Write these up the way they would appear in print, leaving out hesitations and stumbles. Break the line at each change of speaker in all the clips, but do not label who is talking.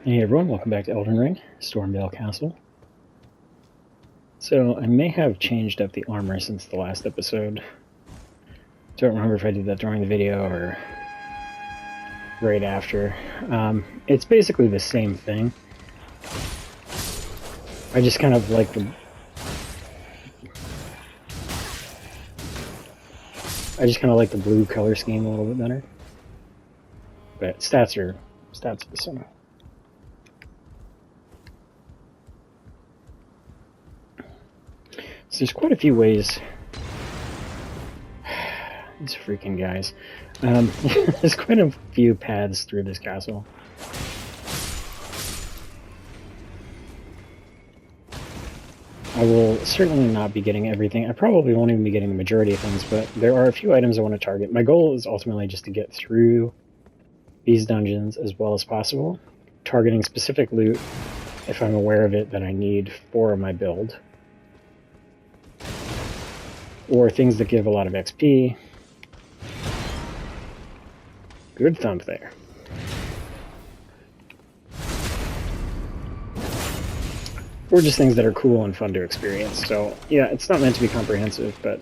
Hey everyone, welcome back to Elden Ring, Stormveil Castle. So, I may have changed up the armor since the last episode. Don't remember if I did that during the video or right after. It's basically the same thing. I just kind of like the... blue color scheme a little bit better. But stats are the same. So there's quite a few ways. These freaking guys. There's quite a few paths through this castle. I will certainly not be getting everything. I probably won't even be getting the majority of things, but there are a few items I want to target. My goal is ultimately just to get through these dungeons as well as possible, targeting specific loot if I'm aware of it that I need for my build. Or things that give a lot of XP. Good thump there. Or just things that are cool and fun to experience. So, yeah, it's not meant to be comprehensive, but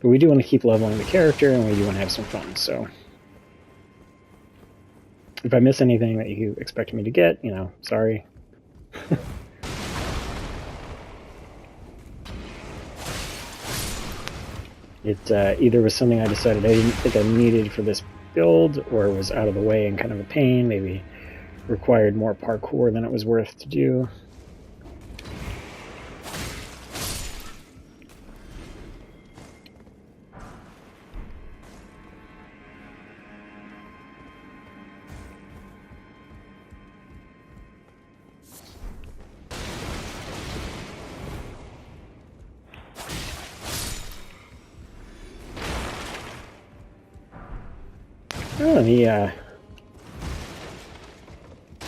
we do want to keep leveling the character, and we do want to have some fun, so... If I miss anything that you expect me to get, you know, sorry. It either was something I decided I didn't think I needed for this build, or was out of the way and kind of a pain, maybe required more parkour than it was worth to do. Oh,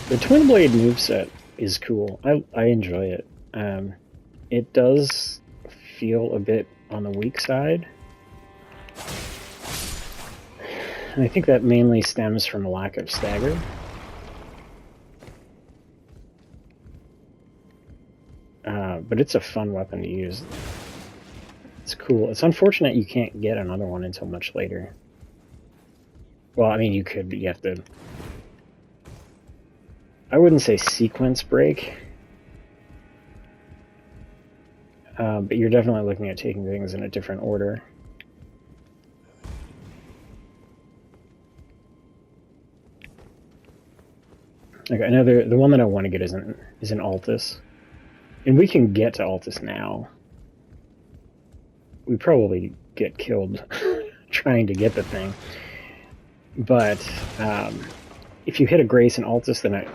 the Twin Blade moveset is cool. I enjoy it. It does feel a bit on the weak side. And I think that mainly stems from a lack of stagger. But it's a fun weapon to use. It's cool. It's unfortunate you can't get another one until much later. Well, I mean, you could, but you have to... I wouldn't say sequence break. But you're definitely looking at taking things in a different order. Okay, now the one that I want to get is an Altus. And we can get to Altus now. We probably get killed trying to get the thing. But if you hit a Grace and Altus, then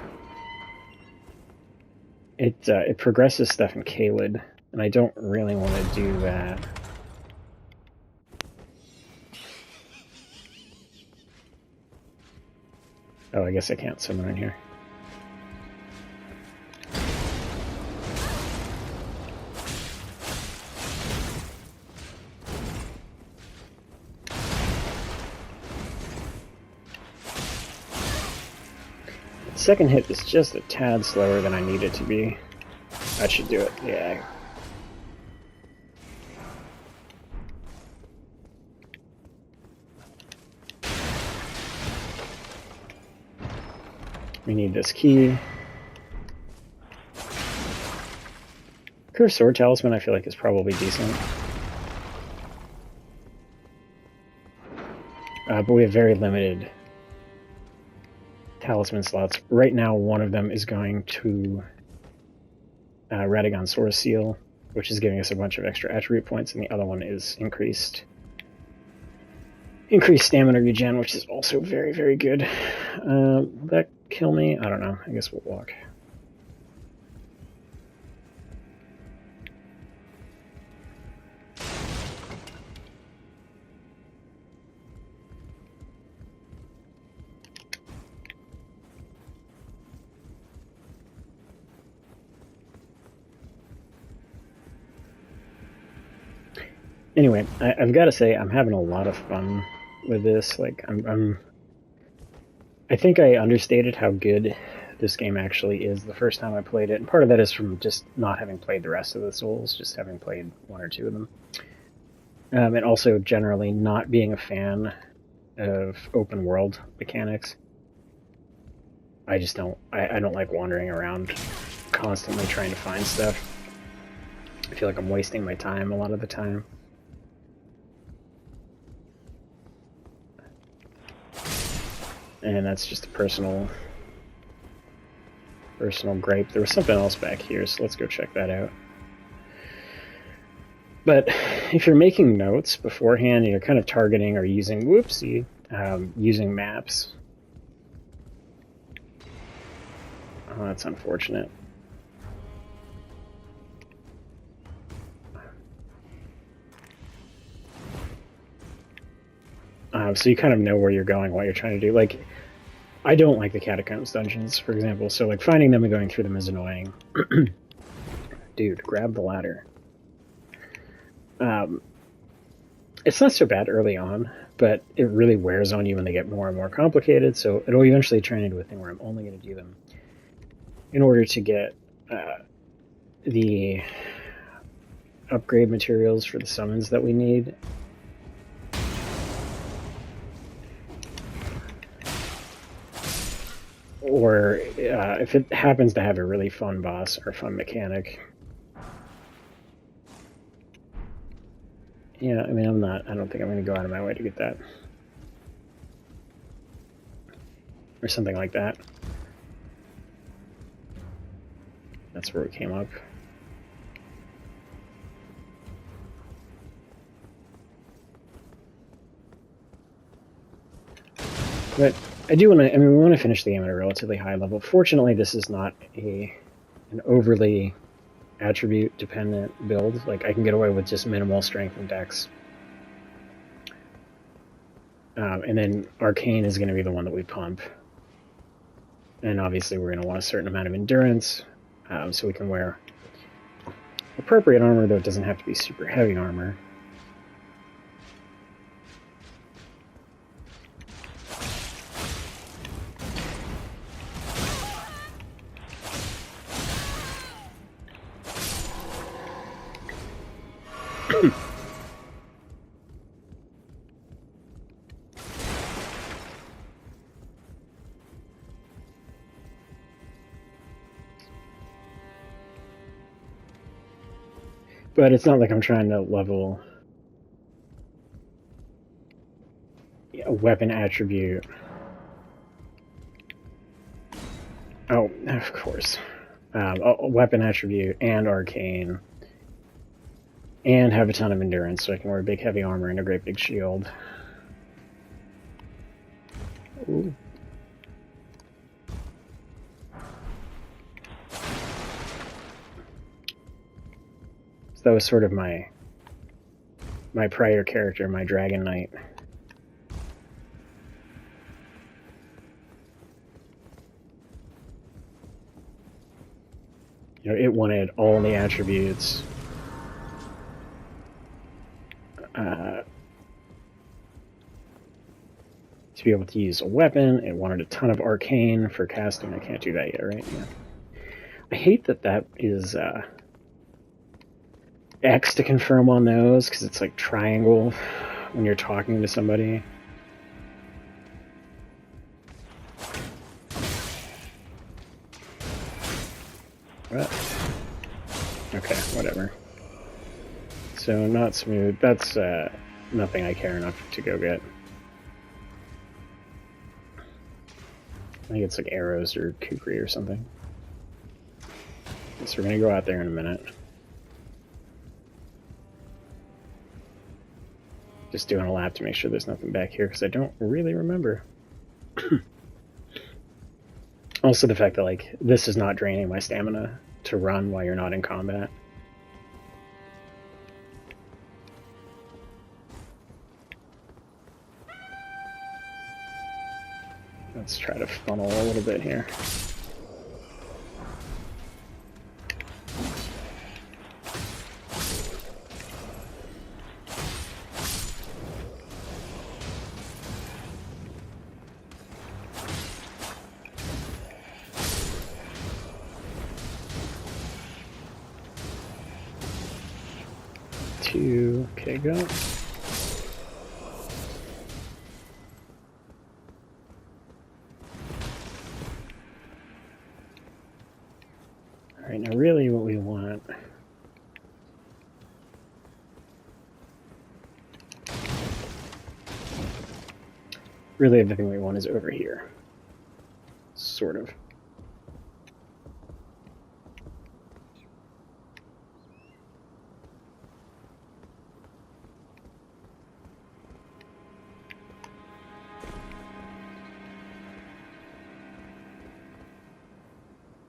it progresses stuff in Caelid, and I don't really want to do that. Oh, I guess I can't summon in here. Second hit is just a tad slower than I need it to be. That should do it, yeah. We need this key. Cursed Sword Talisman I feel like is probably decent. But we have very limited talisman slots. Right now, one of them is going to Radagon Source Seal, which is giving us a bunch of extra attribute points, and the other one is increased stamina regen, which is also very, very good. Will that kill me? I don't know. I guess we'll walk. Anyway, I've got to say I'm having a lot of fun with this. Like I'm I think I understated how good this game actually is the first time I played it, and part of that is from just not having played the rest of the Souls, just having played one or two of them. And also generally not being a fan of open world mechanics. I just don't. I don't like wandering around constantly trying to find stuff. I feel like I'm wasting my time a lot of the time. And that's just a personal gripe. There was something else back here, so let's go check that out. But if you're making notes beforehand, you're kind of targeting or using, whoopsie, using maps. Oh, that's unfortunate. So you kind of know where you're going, what you're trying to do. Like, I don't like the Catacombs dungeons, for example, so like finding them and going through them is annoying. Dude, grab the ladder. It's not so bad early on, but it really wears on you when they get more and more complicated, so it'll eventually turn into a thing where I'm only going to do them in order to get the upgrade materials for the summons that we need. Or if it happens to have a really fun boss or fun mechanic. Yeah, I mean, I don't think I'm going to go out of my way to get that. Or something like that. That's where it came up. But I do want to, I mean, we want to finish the game at a relatively high level. Fortunately, this is not an overly attribute dependent build. Like, I can get away with just minimal strength and dex. And then Arcane is going to be the one that we pump. And obviously we're going to want a certain amount of endurance, so we can wear appropriate armor, though it doesn't have to be super heavy armor. But it's not like I'm trying to level a weapon attribute. Oh, of course. A weapon attribute and arcane. And have a ton of endurance, so I can wear big heavy armor and a great big shield. Ooh. So that was sort of my prior character, my Dragon Knight. You know, it wanted all the attributes. To be able to use a weapon. It wanted a ton of arcane for casting. I can't do that yet, right? Yeah. I hate that is X to confirm on those, because it's like triangle when you're talking to somebody. What? Okay, whatever. So, not smooth. That's nothing I care enough to go get. I think it's like arrows or kukri or something. So we're gonna go out there in a minute. Just doing a lap to make sure there's nothing back here, because I don't really remember. Also the fact that, like, this is not draining my stamina to run while you're not in combat. Let's try to funnel a little bit here. 2. Okay, go. Alright, now really what we want... Really everything we want is over here. Sort of.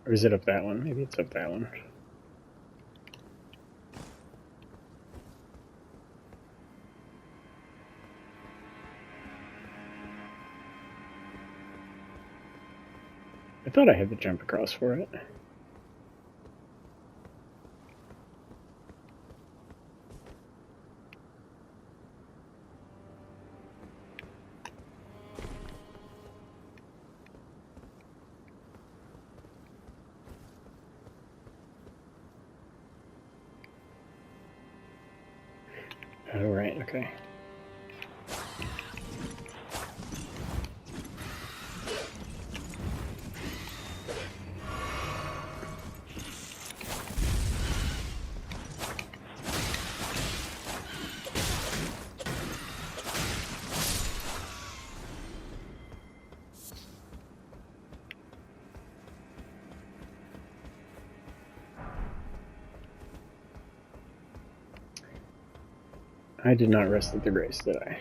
Or is it up that one? Maybe it's up that one. I thought I had to jump across for it. Oh, right, okay. I did not rest at the grace, did I?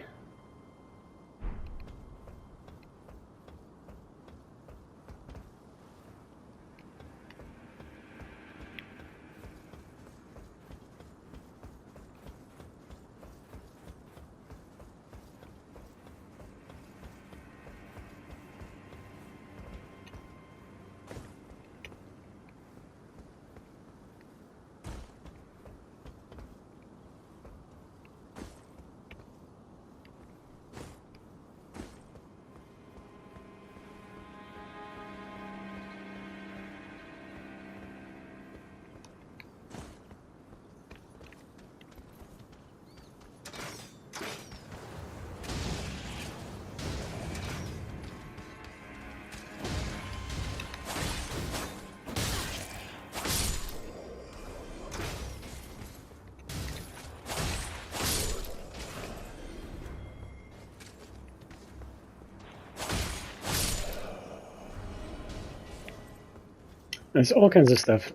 There's all kinds of stuff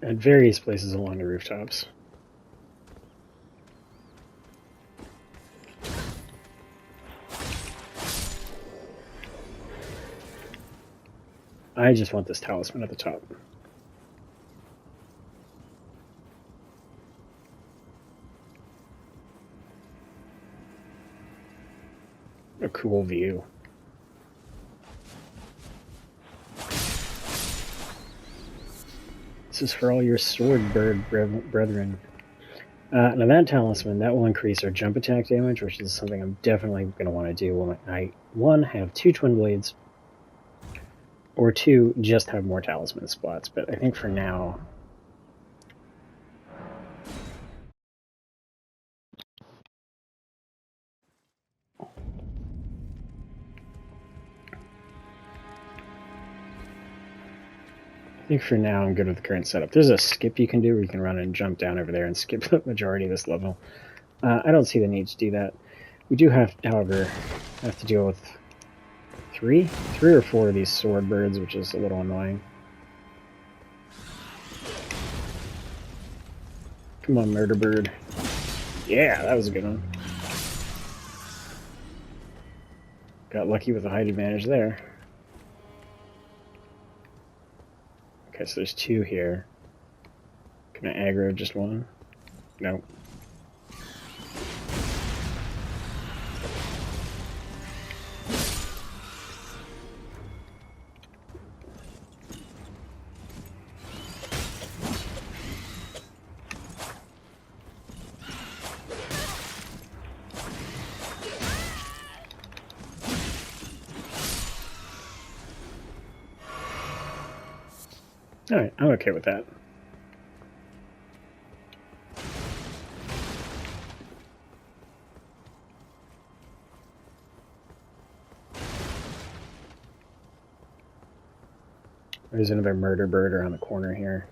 at various places along the rooftops. I just want this talisman at the top. A cool view. This is for all your sword bird brethren. Now that talisman, that will increase our jump attack damage, which is something I'm definitely going to want to do when I, 1, have 2 twin blades, or 2, just have more talisman spots. But I think for now... I think for now I'm good with the current setup. There's a skip you can do where you can run and jump down over there and skip the majority of this level. I don't see the need to do that. We do have, however, to deal with 3 or 4 of these sword birds, which is a little annoying. Come on, murder bird. Yeah, that was a good one. Got lucky with the height advantage there. Okay, so there's 2 here. Can I aggro just 1? No. Alright, I'm okay with that. There's another murder bird around the corner here.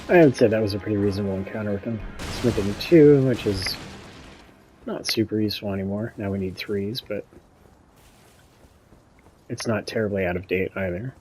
I would say that was a pretty reasonable encounter with him. Smithing 2, which is not super useful anymore. Now we need 3s, but it's not terribly out of date either.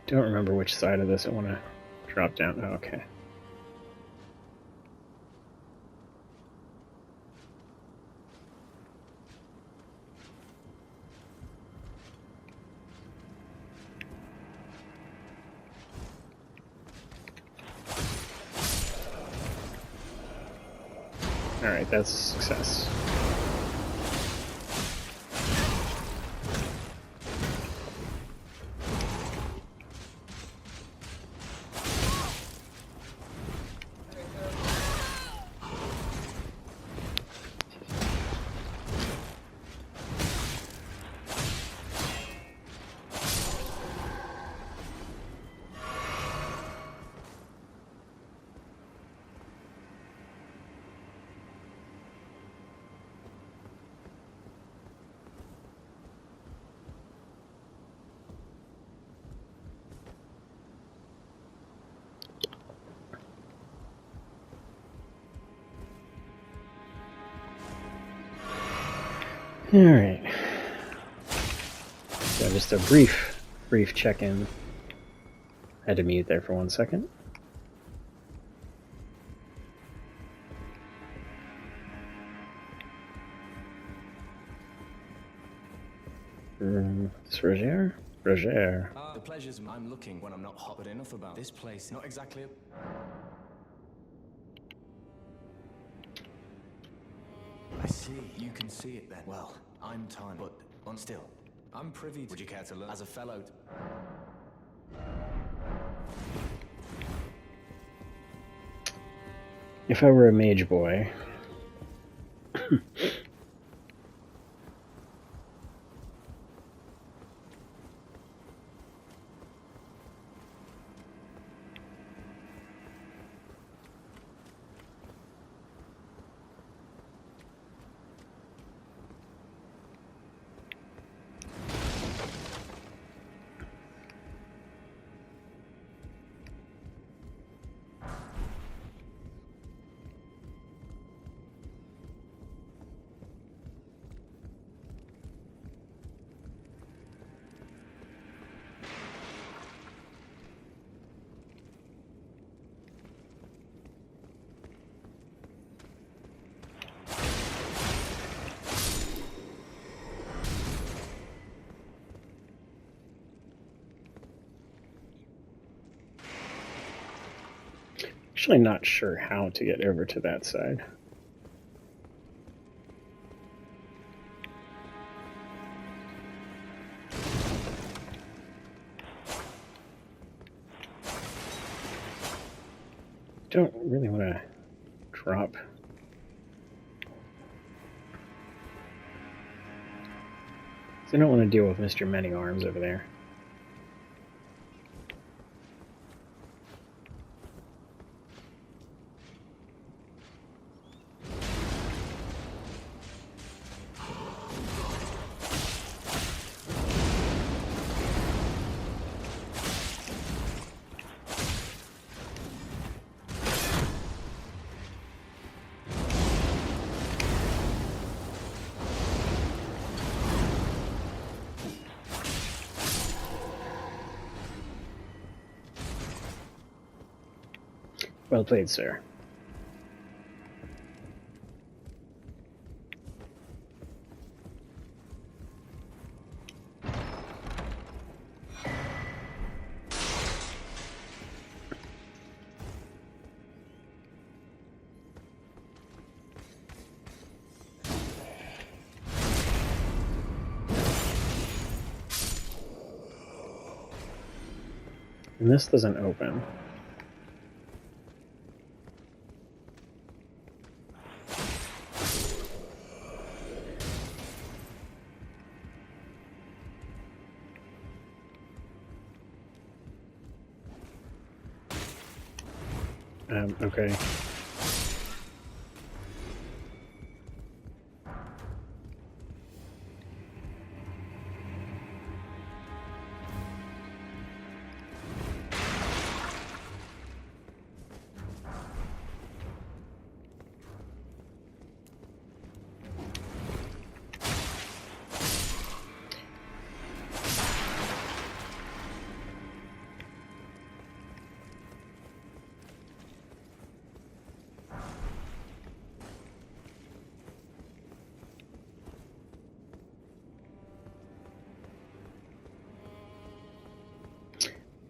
Don't remember which side of this I want to drop down. Oh, okay. Alright, that's a success. Alright. So just a brief check-in. Had to mute there for 1 second. It's Roger? Roger.
The pleasures I'm looking when I'm not hot but enough about this place. Not exactly a... I see. You can see it then. Well, I'm tiny, but on still. I'm privy to... Would you care to learn as a fellow?
If I were a mage boy... Actually not sure how to get over to that side. Don't really want to drop. I don't want to deal with Mr. Many Arms over there. Well played, sir. And this doesn't open. Okay.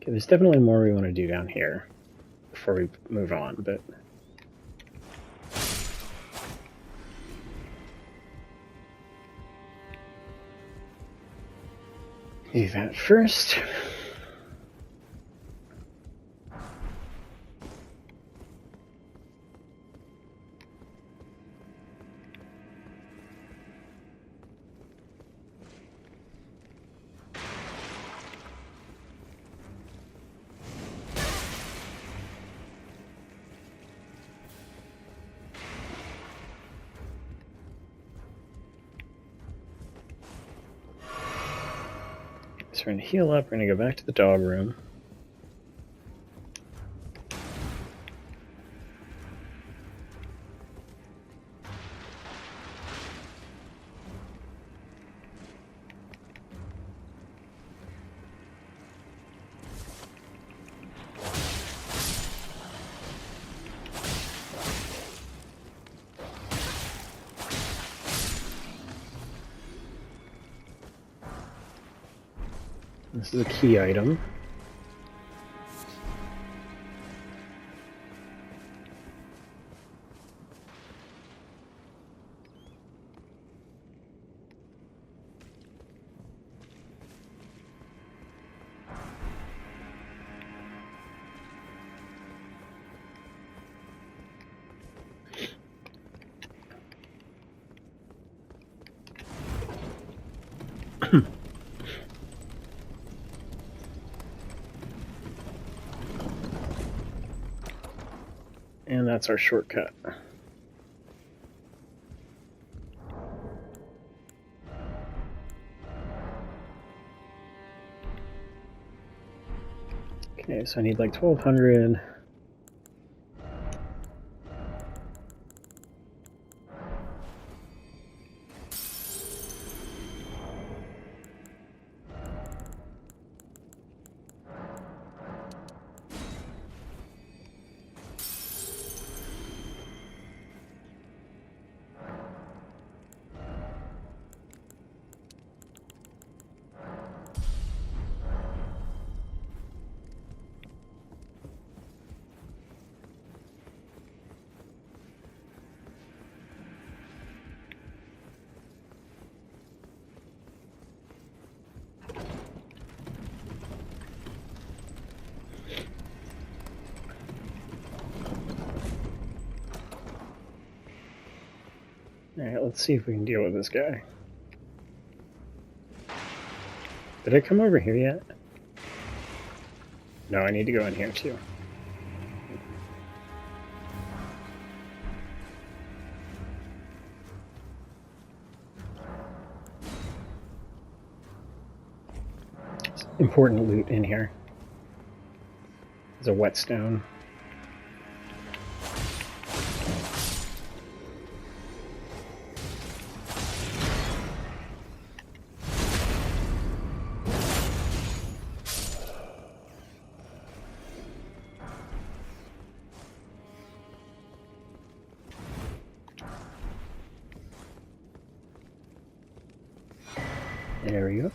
Okay, there's definitely more we want to do down here before we move on, but... do that first. So we're going to heal up, we're going to go back to the dog room. This is a key item. And that's our shortcut. Okay, so I need like 1200. Alright, let's see if we can deal with this guy. Did I come over here yet? No, I need to go in here too. There's important loot in here. There's a whetstone. There we go.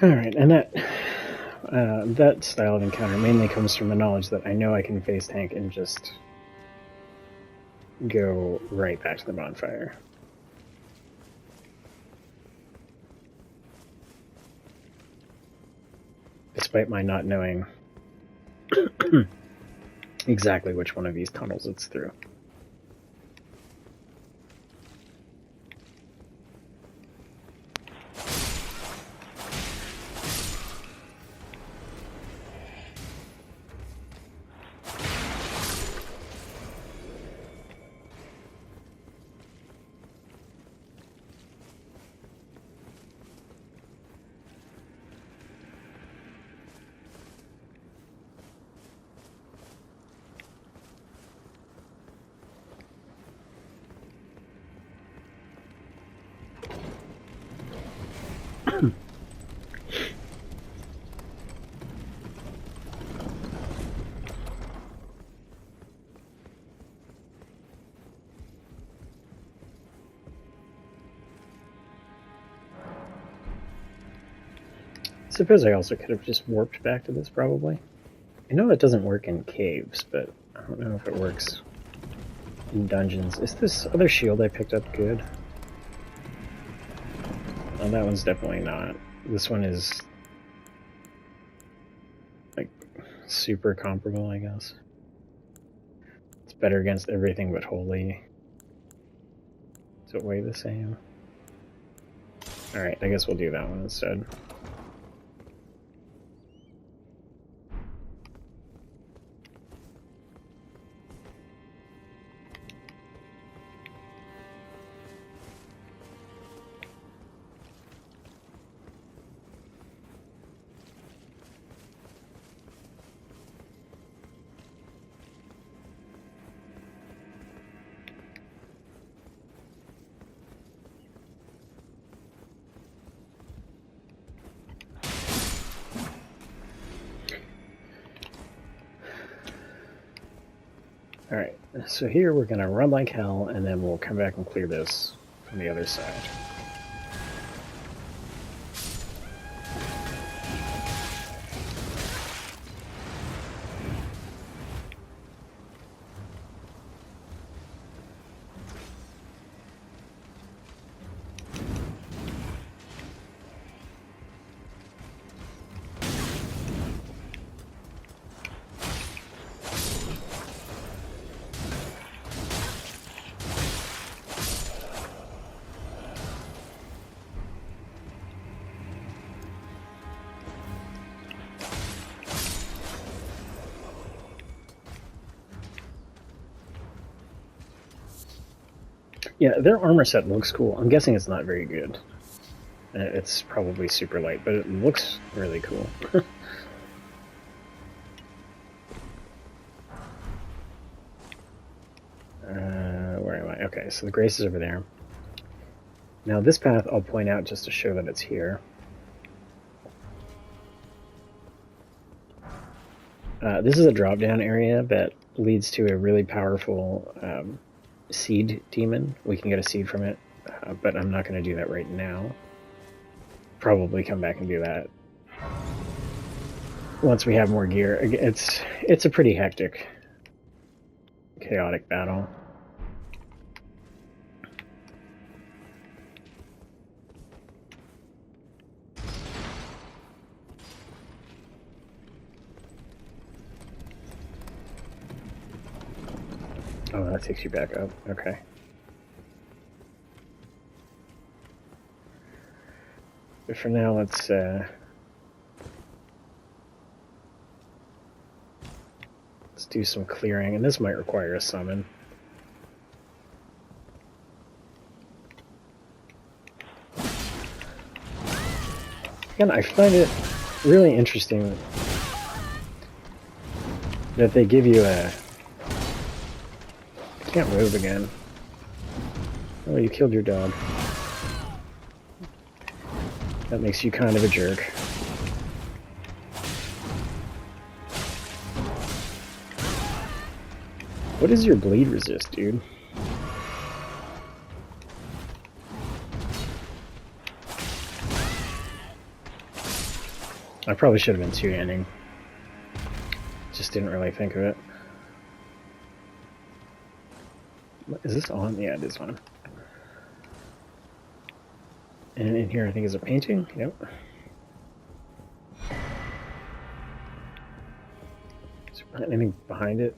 Alright, and that style of encounter mainly comes from the knowledge that I know I can face tank and just go right back to the bonfire. Despite my not knowing exactly which one of these tunnels it's through. I suppose I also could have just warped back to this, probably. I know it doesn't work in caves, but I don't know if it works in dungeons. Is this other shield I picked up good? Oh, that one's definitely not. This one is, like, super comparable, I guess. It's better against everything but holy. Does it weigh the same? Alright, I guess we'll do that one instead. Alright, so here we're going to run like hell, and then we'll come back and clear this from the other side. Yeah, their armor set looks cool. I'm guessing it's not very good. It's probably super light, but it looks really cool. Where am I? Okay, so the Grace is over there. Now this path I'll point out just to show that it's here. This is a drop-down area that leads to a really powerful seed demon. We can get a seed from it, but I'm not going to do that right now. Probably come back and do that once we have more gear. It's a pretty hectic, chaotic battle. Oh, that takes you back up. Okay. But for now, let's do some clearing, and this might require a summon. Again, I find it really interesting that they give you a... I can't move again. Oh, you killed your dog. That makes you kind of a jerk. What is your bleed resist, dude? I probably should have been two-handing. Just didn't really think of it. Is this on? Yeah, it is on. And in here I think is a painting. Yep. Is there anything behind it?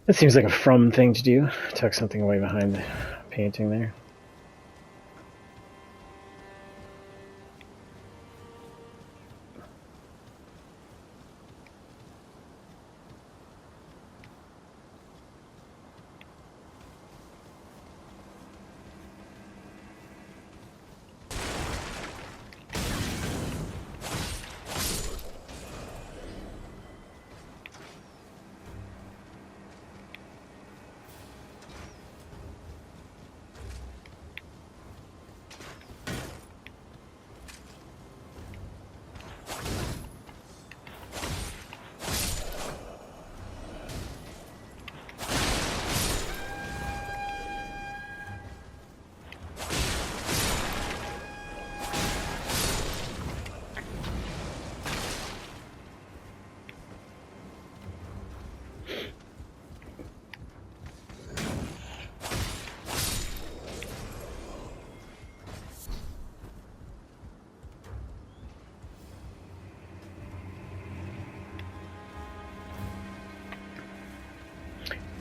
That seems like a From thing to do. Tuck something away behind the painting there.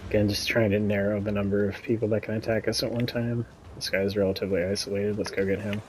Again, just trying to narrow the number of people that can attack us at one time. This guy is relatively isolated. Let's go get him.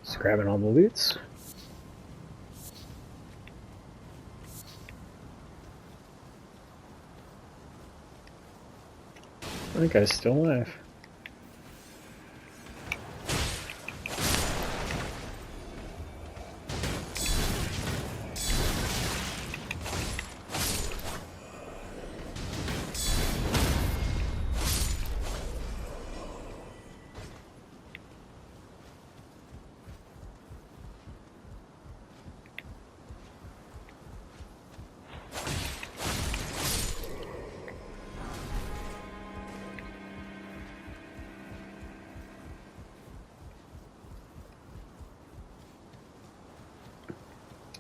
Just grabbing all the loots. I think guy's still alive.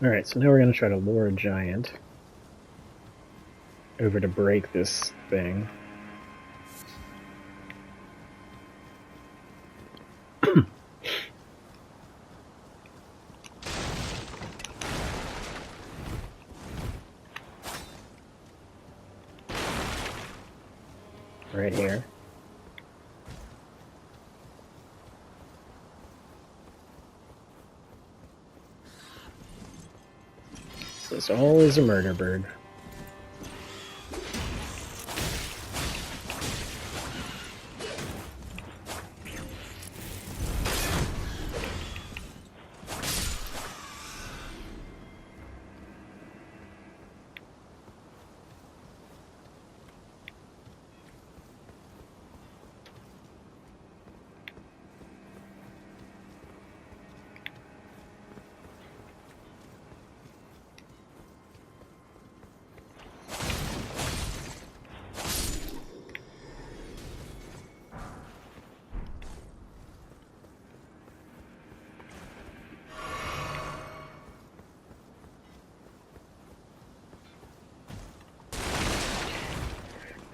Alright, so now we're going to try to lure a giant over to break this thing. Right here. This all is a murder bird.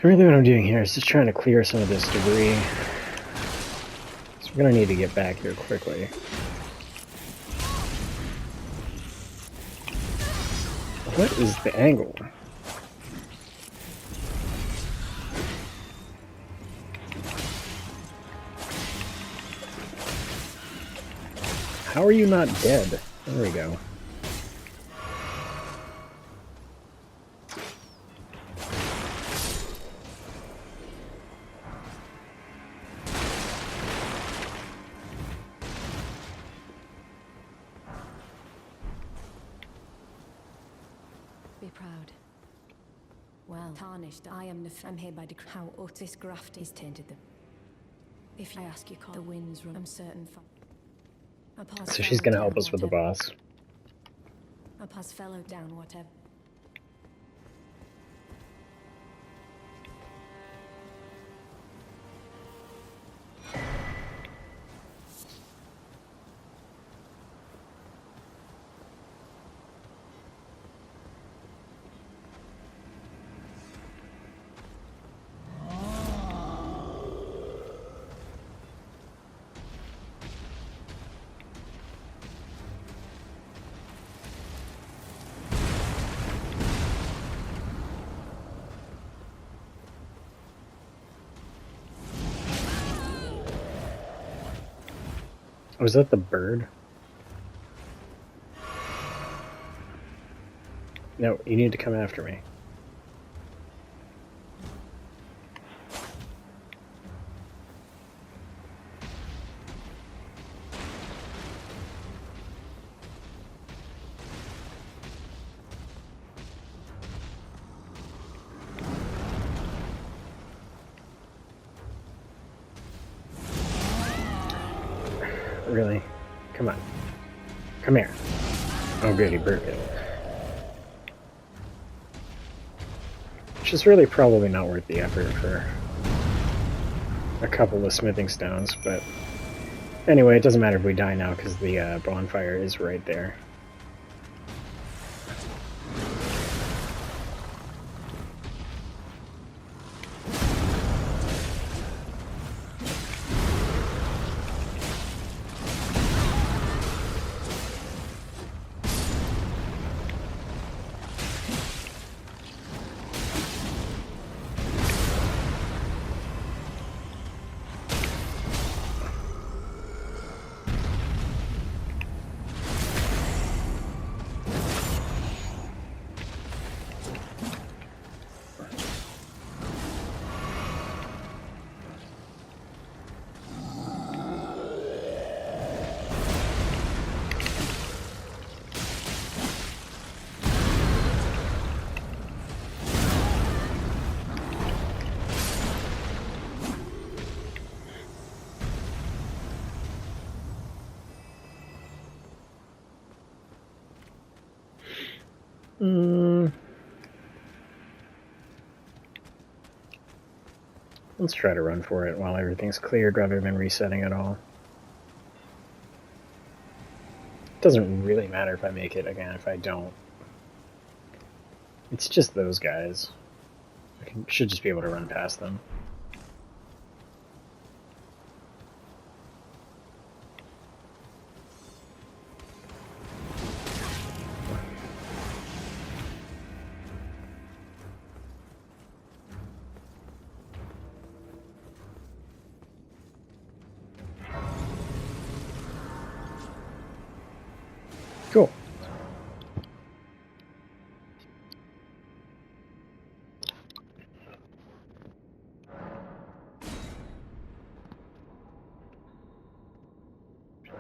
Really what I'm doing here is just trying to clear some of this debris. So we're going to need to get back here quickly. What is the angle? How are you not dead? There we go.
Be proud. Well, tarnished, I am I'm here by decree. How Otis graft is tainted them. If I ask you, call the winds run. I'm certain.
So she's gonna help us with the boss.
I'll pass fellow down, whatever.
Was that the bird? No, you need to come after me. Really? Come on. Come here. Oh good, he broke it. Which is really probably not worth the effort for a couple of smithing stones, but anyway, it doesn't matter if we die now because the bonfire is right there. Let's try to run for it while everything's cleared rather than resetting it all. doesn't really matter if I make it again. If I don't, it's just those guys. Should just be able to run past them. Cool.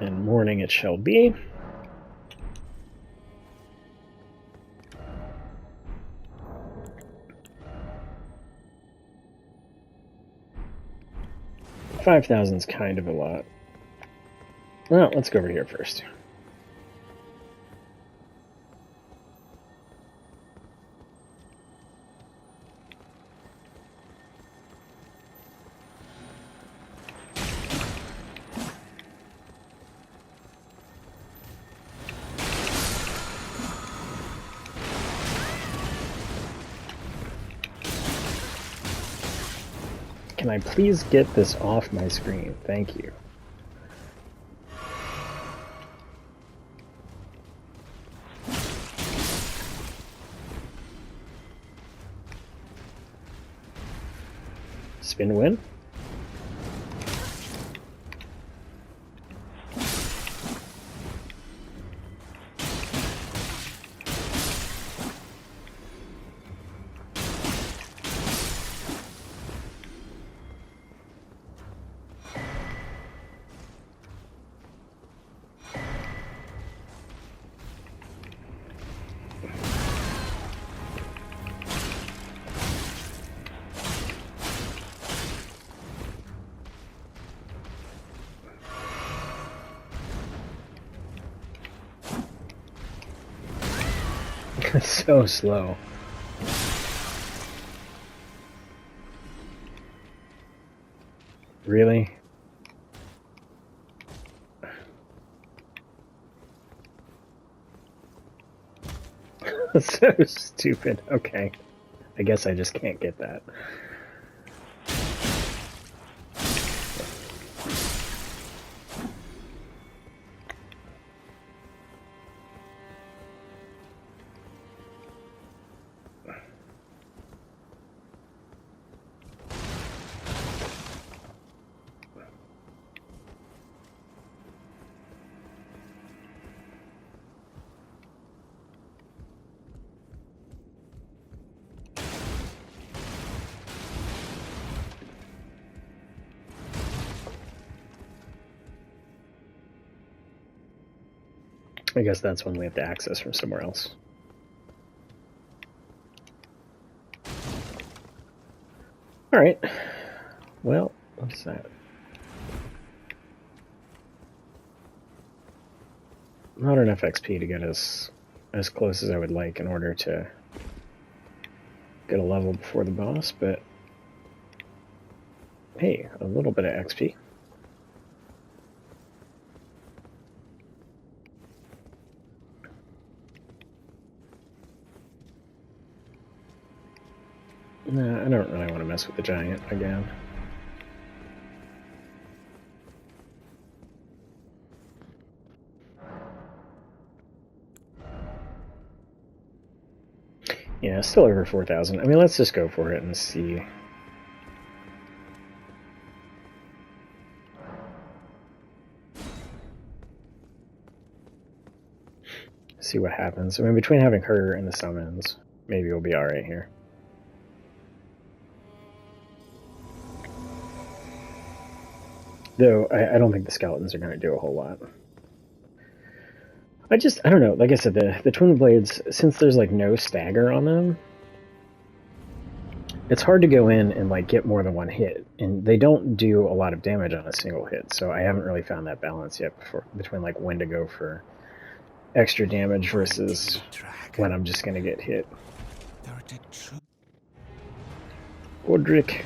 And morning it shall be. $5,000's kind of a lot. Well, let's go over here first. Can I please get this off my screen? Thank you. Spin win? It's so slow. Really? So stupid. Okay. I guess I just can't get that. I guess that's when we have to access from somewhere else. Alright. Well, what's that? Not enough XP to get us as close as I would like in order to get a level before the boss, but hey, a little bit of XP. Nah, I don't really want to mess with the giant again. Yeah, still over 4,000. I mean, let's just go for it and see. See what happens. I mean, between having her and the summons, maybe we'll be alright here. Though, I don't think the skeletons are going to do a whole lot. I don't know, like I said, the Twin Blades, since there's like no stagger on them, it's hard to go in and like get more than one hit, and they don't do a lot of damage on a single hit, so I haven't really found that balance yet between like when to go for extra damage versus when I'm just going to get hit. Godric.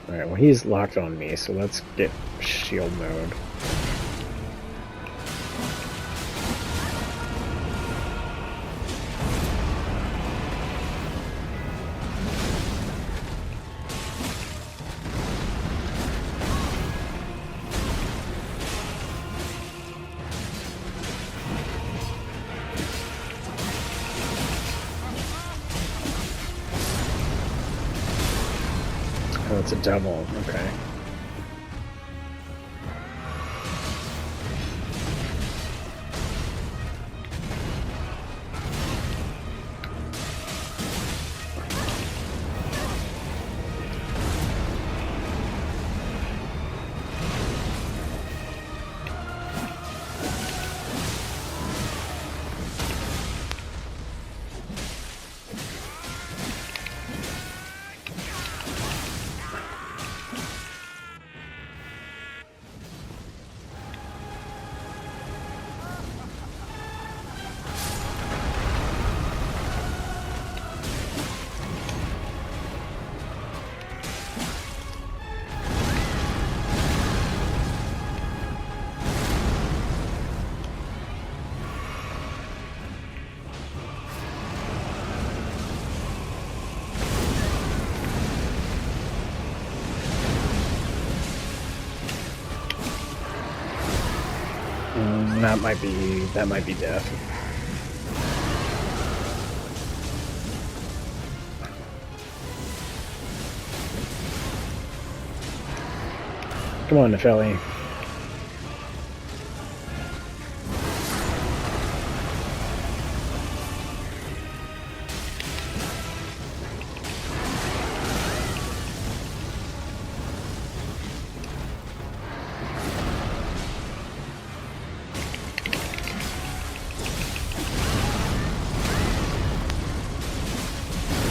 Alright, well he's locked on me, so let's get shield mode. Oh, it's a double. Okay. That might be death. Come on, Nefeli.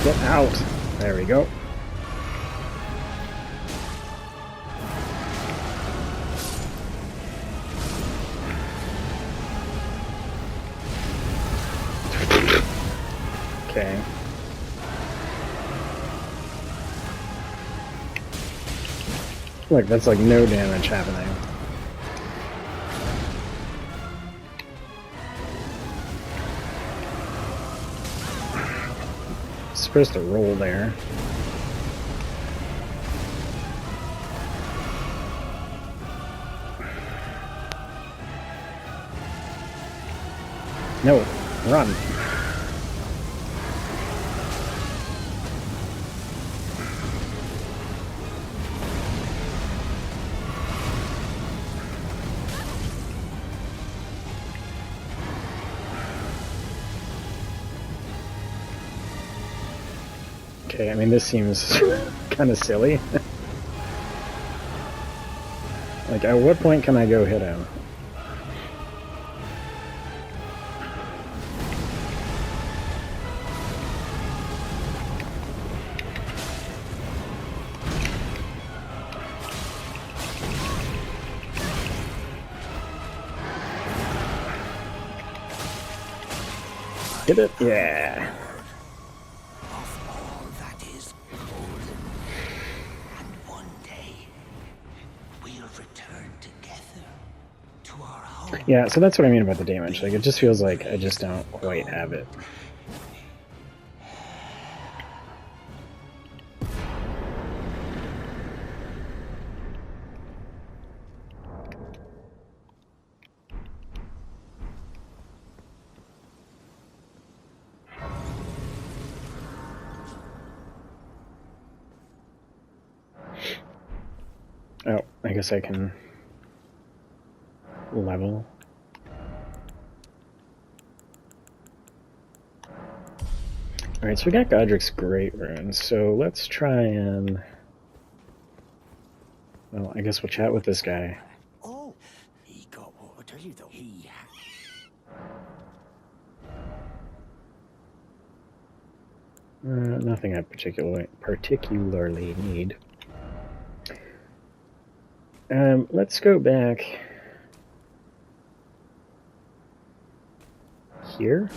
Get out. There we go. Okay. Look, that's like no damage happening. Supposed to roll there. No, run. Okay, I mean, this seems kind of silly. Like, at what point can I go hit him? Hit it? Yeah. Yeah, so that's what I mean about the damage. Like, it just feels like I just don't quite have it. Oh, I guess I can level. Alright, so we got Godric's Great Runes, so let's try and... Well, I guess we'll chat with this guy.
Oh, he got what I tell you though. He
Nothing I particularly need. Let's go back here.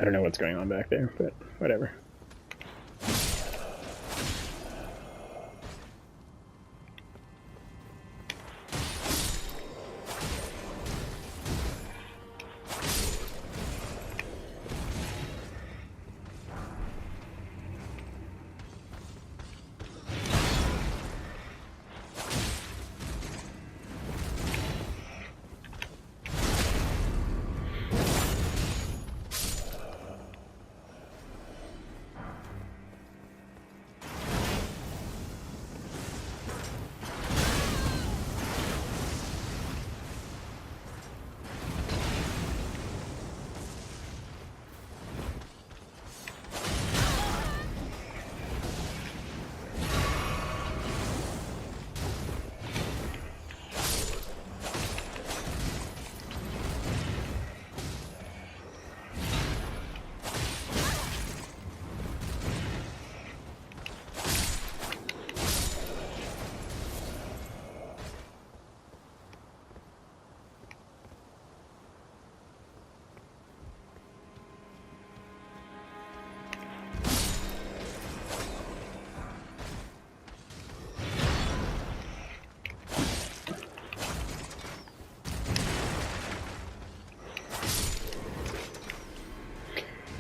I don't know what's going on back there, but whatever.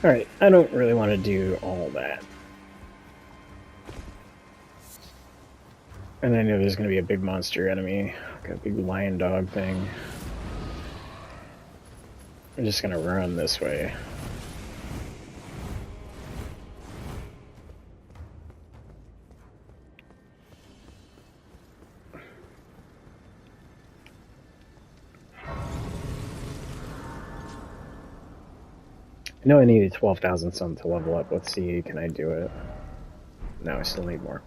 Alright, I don't really want to do all that. And I know there's going to be a big monster enemy, like a big lion dog thing. I'm just going to run this way. I know I needed 12,000 something to level up. Let's see, can I do it? No, I still need more.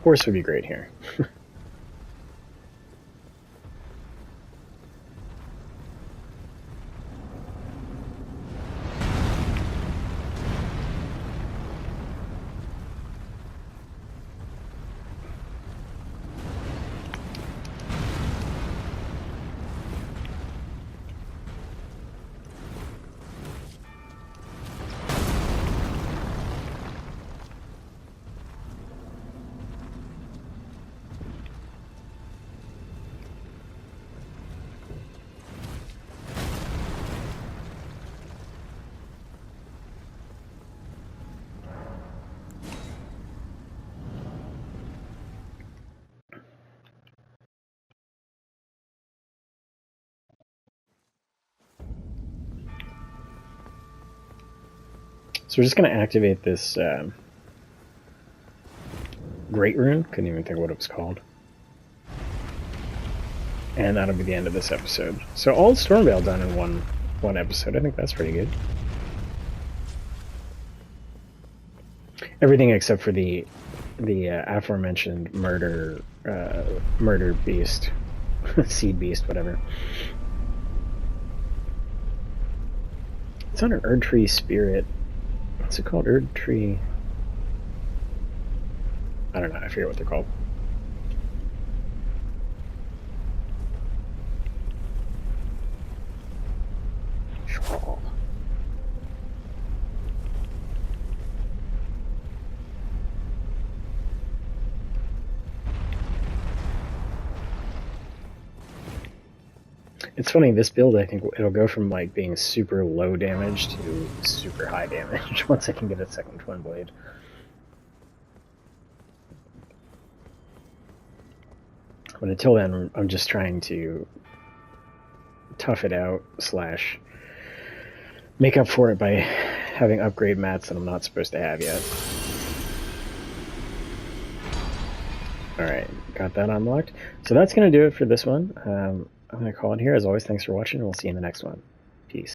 Horse would be great here. So we're just going to activate this Great Rune. Couldn't even think of what it was called. And that'll be the end of this episode. So all Stormveil done in one episode. I think that's pretty good. Everything except for the aforementioned murder beast, seed beast, whatever. It's not an Erd Tree Spirit. What's it called? Erd Tree. I don't know. I forget what they're called. It's funny, this build, I think it'll go from like being super low damage to super high damage once I can get a second twin blade. But until then, I'm just trying to tough it out slash make up for it by having upgrade mats that I'm not supposed to have yet. Alright, got that unlocked. So that's going to do it for this one. I'm going to call it here. As always, thanks for watching, and we'll see you in the next one.